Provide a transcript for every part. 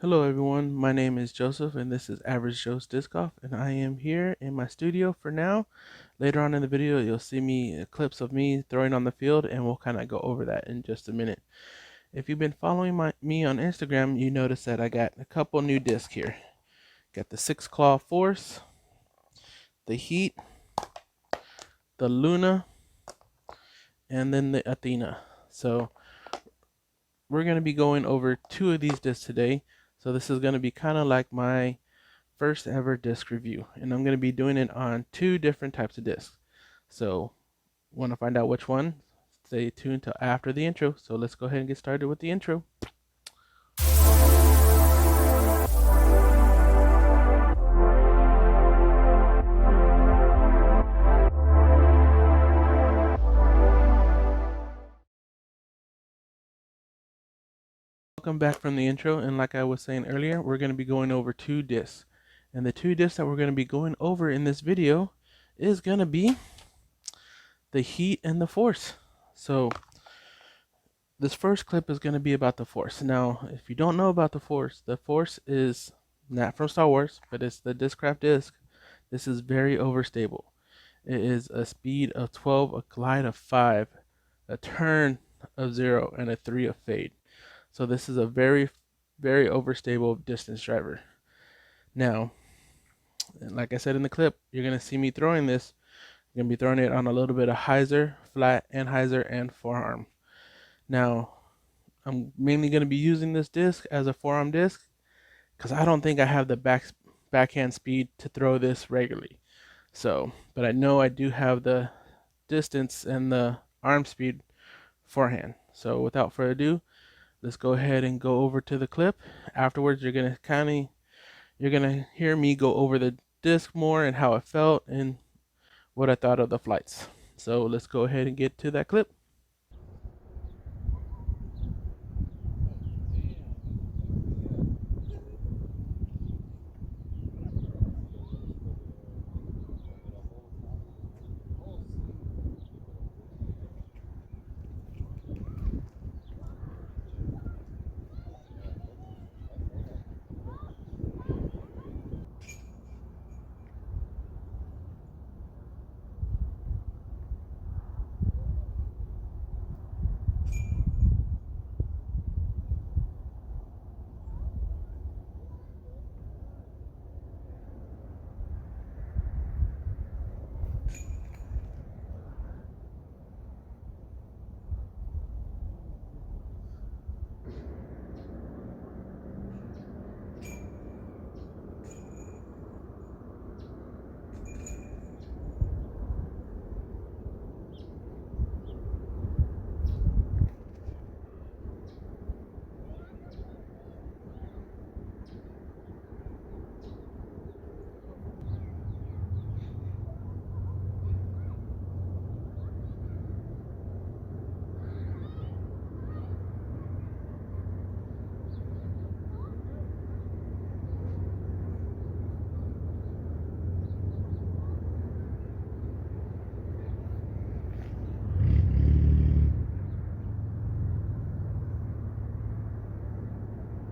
Hello everyone, my name is Joseph and this is Average Joe's Disc Golf, and I am here in my studio for now. Later on in the video you'll see clips of me throwing on the field, and we'll kind of go over that in just a minute. If you've been following me on Instagram, you notice that I got a couple new discs here. Got the 6 Claw Force, the Heat, the Luna, and then the Athena. So we're going to be going over 2 of these discs today. So this is going to be kind of like my first ever disc review, and I'm going to be doing it on 2 different types of discs. So want to find out which one? Stay tuned till after the intro. So let's go ahead and get started with the intro. Welcome back from the intro, and like I was saying earlier, we're going to be going over 2 discs. And the 2 discs that we're going to be going over in this video is going to be the Heat and the Force. So this first clip is going to be about the Force. Now, if you don't know about the Force is not from Star Wars, but it's the Discraft disc. This is very overstable. It is a speed of 12, a glide of 5, a turn of 0, and a 3 of fade. So this is a very, very overstable distance driver. Now, like I said in the clip, you're going to see me throwing this. I'm going to be throwing it on a little bit of hyzer, flat, and hyzer, and forearm. Now, I'm mainly going to be using this disc as a forearm disc because I don't think I have the backhand speed to throw this regularly. So, but I know I do have the distance and the arm speed forehand. So without further ado, let's go ahead and go over to the clip. Afterwards, you're gonna hear me go over the disc more and how it felt and what I thought of the flights. So let's go ahead and get to that clip.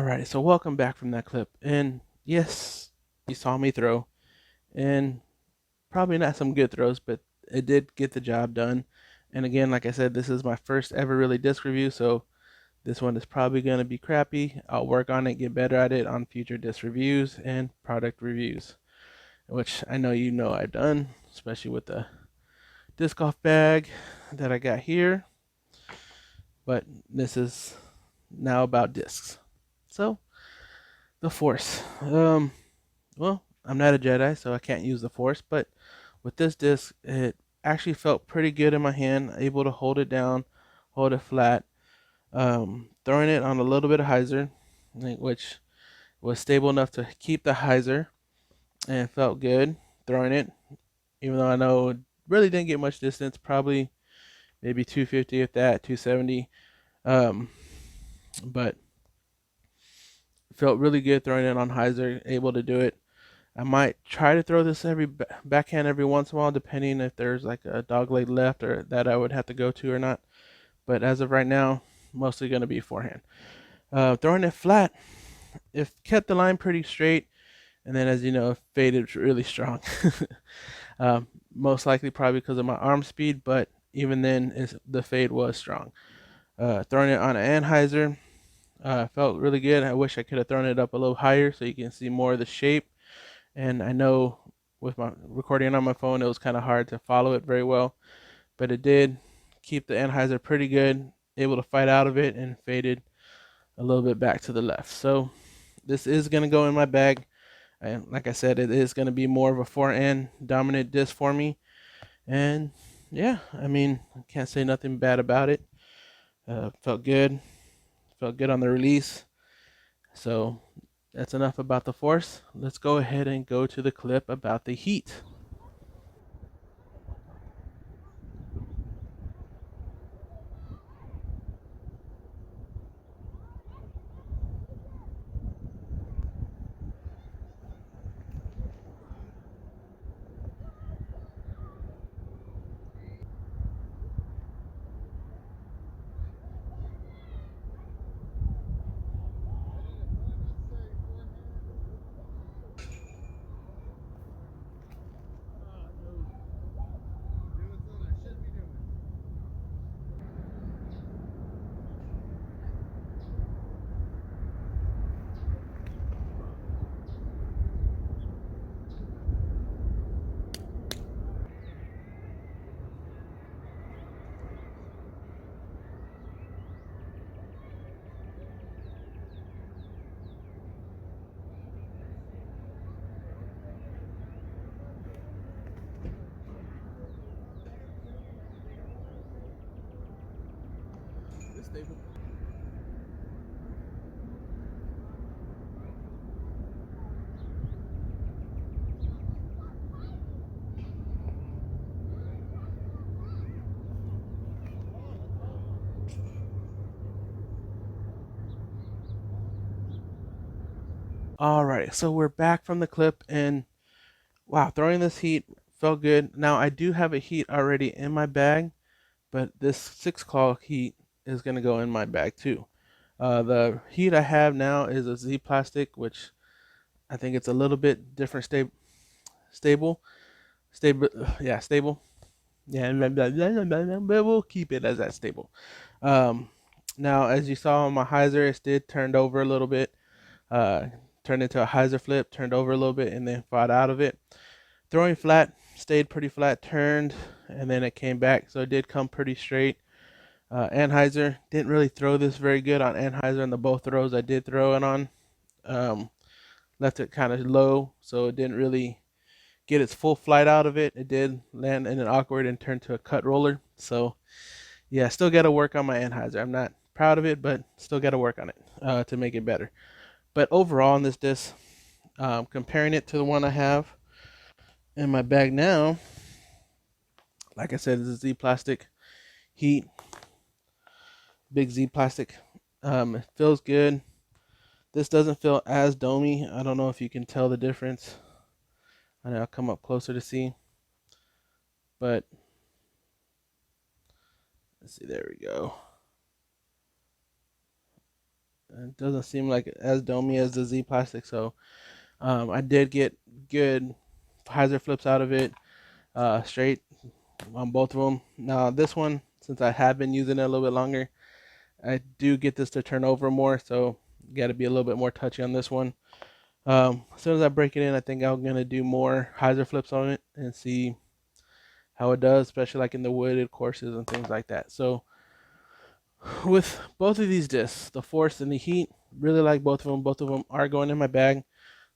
Alright, so welcome back from that clip. And yes, you saw me throw. And probably not some good throws, but it did get the job done. And again, like I said, this is my first ever really disc review, so this one is probably going to be crappy. I'll work on it, get better at it on future disc reviews and product reviews, which I know I've done, especially with the disc golf bag that I got here. But this is now about discs. So, the Force. Well, I'm not a Jedi, so I can't use the Force, but with this disc, it actually felt pretty good in my hand, able to hold it down, hold it flat. Throwing it on a little bit of hyzer, which was stable enough to keep the hyzer, and felt good throwing it, even though I know it really didn't get much distance, probably maybe 250 if that, 270. But felt really good throwing it on hyzer, able to do it. I might try to throw this backhand every once in a while, depending if there's like a dog leg left or that I would have to go to or not. But as of right now, mostly going to be forehand. Throwing it flat, it kept the line pretty straight, and then, as you know, it faded really strong. Most likely probably because of my arm speed, but even then, the fade was strong. Throwing it on an Anheuser felt really good. I wish I could have thrown it up a little higher so you can see more of the shape. And I know with my recording on my phone, it was kind of hard to follow it very well, but it did keep the Anheuser pretty good, able to fight out of it, and faded a little bit back to the left. So this is going to go in my bag. And like I said, it is going to be more of a forehand dominant disc for me. And yeah, I mean, I can't say nothing bad about it. Felt good. Felt good on the release. So that's enough about the force. Let's go ahead and go to the clip about the heat. All right, so we're back from the clip, and wow, throwing this heat felt good. Now I do have a heat already in my bag, but this 6 claw heat is gonna go in my bag too. The heat I have now is a Z plastic, which I think it's a little bit different stable, stable, yeah, stable. Yeah, but we'll keep it as that stable. Um, Now, as you saw on my hyzer, it did turned over a little bit, uh, turned into a hyzer flip, turned over a little bit, and then fought out of it. Throwing flat, stayed pretty flat, turned, and then it came back, so it did come pretty straight. Anheuser didn't really throw this very good on Anheuser on the both throws I did throw it on. Um, Left it kind of low, so it didn't really get its full flight out of it. It did land in an awkward and turn to a cut roller. So yeah, still got to work on my Anheuser. I'm not proud of it, but still got to work on it to make it better. But overall in this disc, comparing it to the one I have in my bag now, like I said, it's a Z plastic heat, big Z plastic. It feels good. This doesn't feel as domey. I don't know if you can tell the difference. I know I'll come up closer to see, but let's see. There we go. It doesn't seem like as domey as the Z plastic, so I did get good hyzer flips out of it, straight on both of them. Now this one, since I have been using it a little bit longer, I do get this to turn over more, so got to be a little bit more touchy on this one. As soon as I break it in, I think I'm gonna do more hyzer flips on it and see how it does, especially like in the wooded courses and things like that. So with both of these discs, the force and the heat, really like both of them. Both of them are going in my bag,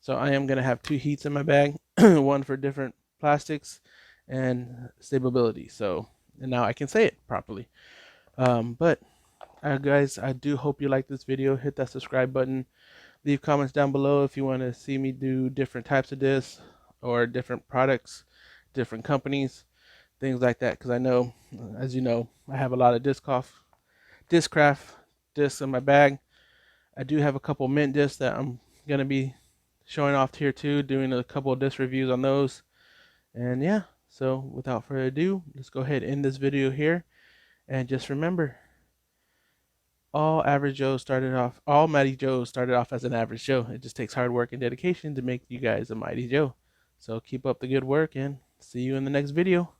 so I am gonna have 2 heats in my bag, one for different plastics and stability. So and now I can say it properly. But guys, I do hope you like this video. Hit that subscribe button. Leave comments down below if you want to see me do different types of discs or different products, different companies, things like that. Because I know, as you know, I have a lot of Discraft discs in my bag. I do have a couple mint discs that I'm gonna be showing off here too, doing a couple of disc reviews on those. And yeah, so without further ado, let's go ahead and end this video here. And just remember, all average Joes started off, all Mighty Joes started off as an average Joe. It just takes hard work and dedication to make you guys a Mighty Joe. So keep up the good work and see you in the next video.